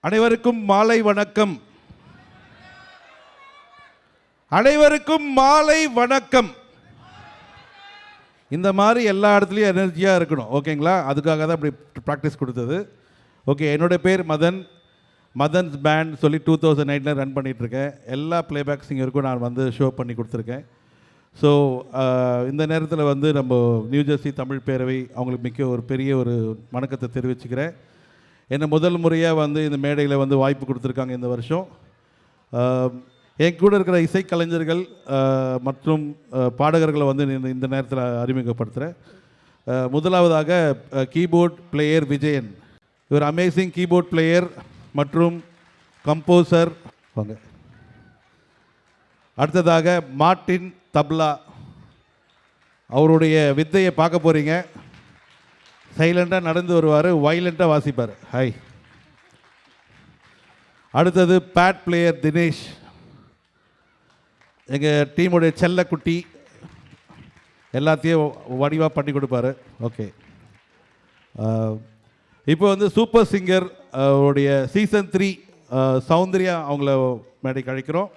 அனைவருக்கும் மாலை வணக்கம். அனைவருக்கும் மாலை வணக்கம். இந்த மாதிரி எல்லா இடத்துலையும் எனர்ஜியாக இருக்கணும், ஓகேங்களா? அதுக்காக தான் அப்படி ப்ராக்டிஸ் கொடுத்தது. ஓகே, என்னோடய பேர் மதன்ஸ் பேண்ட் சொல்லி 2009 ரன் பண்ணிகிட்ருக்கேன். எல்லா ப்ளேபேக் சிங்கருக்கும் நான் வந்து ஷோ பண்ணி கொடுத்துருக்கேன். ஸோ இந்த நேரத்தில் வந்து நம்ம நியூஜெர்சி தமிழ் பேரவை அவங்களுக்கு மிக்க ஒரு பெரிய ஒரு வணக்கத்தை தெரிவிச்சுக்கிறேன். என்னை முதல் முறையாக வந்து இந்த மேடையில் வந்து வாய்ப்பு கொடுத்துருக்காங்க இந்த வருஷம். என் கூட இருக்கிற இசைக்கலைஞர்கள் மற்றும் பாடகர்களை வந்து இந்த நேரத்தில் அறிமுகப்படுத்துகிறேன். முதலாவதாக கீபோர்ட் பிளேயர் விஜயன். இவர் அமேசிங் கீபோர்ட் பிளேயர் மற்றும் கம்போசர். வாங்க. அடுத்ததாக மார்ட்டின் தப்லா. அவருடைய வித்தையை பார்க்க போகிறீங்க. சைலண்டாக நடந்து வருவார், வைலண்ட்டாக வாசிப்பார். ஹாய். அடுத்தது பேட் பிளேயர் தினேஷ், எங்கள் டீமுடைய செல்லக்குட்டி. எல்லாத்தையும் வடிவாக பண்ணி கொடுப்பாரு. ஓகே, இப்போ வந்து சூப்பர் சிங்கர் அவருடைய சீசன் 3 சௌந்தர்யா அவங்கள மேடைக்கு அழைக்கிறோம்.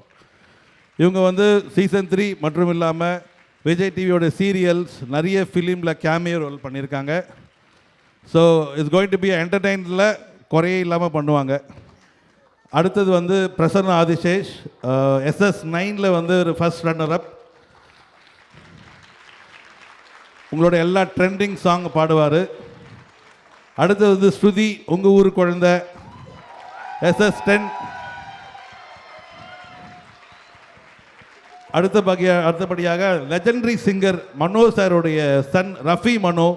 இவங்க வந்து சீசன் 3 மற்றும் இல்லாமல் விஜய் டிவியோட சீரியல்ஸ் நிறைய ஃபிலிமில் கேமியோ ரோல் பண்ணியிருக்காங்க. So it's going to be என்டர்டெயினில் குறையே இல்லாமல் பண்ணுவாங்க. அடுத்தது வந்து பிரசன்னா ஆதிசேஷ், SS9 வந்து ஒரு ஃபர்ஸ்ட் ரன்னர் அப். உங்களோட எல்லா ட்ரெண்டிங் சாங் பாடுவார். அடுத்தது வந்து ஸ்ருதி, உங்கள் ஊர் குழந்தை, SS10. அடுத்தபடியாக லெஜெண்டரி சிங்கர் மனோ சாருடைய சன் ரஃபி மனோ.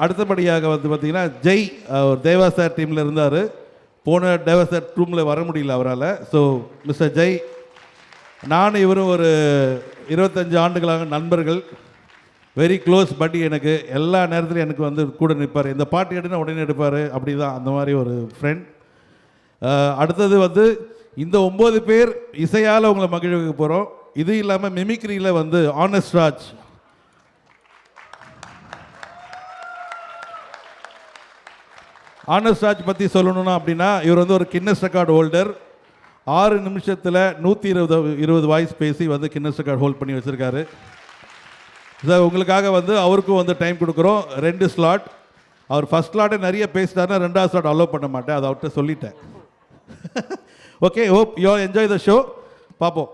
அடுத்தபடியாக வந்து பார்த்திங்கன்னா ஜெய், அவர் தேவா சார் டீமில் இருந்தார். போன தேவா சார் ரூமில் வர முடியல அவரால். ஸோ மிஸ்டர் ஜெய், நானும் இவரும் ஒரு 25 ஆண்டுகளாக நண்பர்கள், வெரி க்ளோஸ் பட்டி. எனக்கு எல்லா நேரத்துலையும் எனக்கு வந்து கூட நிற்பார். இந்த பாட்டு எடுனா உடனே எடுப்பார். அப்படி தான், அந்த மாதிரி ஒரு ஃப்ரெண்ட். அடுத்தது வந்து இந்த 9 பேர் இசையால் உங்களை மகிழ்வுக்கு போகிறோம். இது இல்லாமல் மிமிக்ரியில் வந்து ஆனஸ்ட் ராஜ். ஆனஸ்ட் ராஜ் பற்றி சொல்லணும்னா அப்படின்னா, இவர் வந்து ஒரு கின்னஸ் ரெக்கார்டு ஹோல்டர். 6 நிமிஷத்தில் 120 வாய்ஸ் பேசி வந்து கின்னஸ் ரெக்கார்டு ஹோல்ட் பண்ணி வச்சுருக்காரு. சார் உங்களுக்காக வந்து அவருக்கும் வந்து டைம் கொடுக்குறோம். 2 ஸ்லாட். அவர் ஃபஸ்ட் ஸ்லாட்டே நிறைய பேசிட்டாருன்னா 2வது ஸ்லாட் அலோவ் பண்ண மாட்டேன், அதை அவர்கிட்ட சொல்லிட்டேன். Okay, hope you enjoy the show. பார்ப்போம்.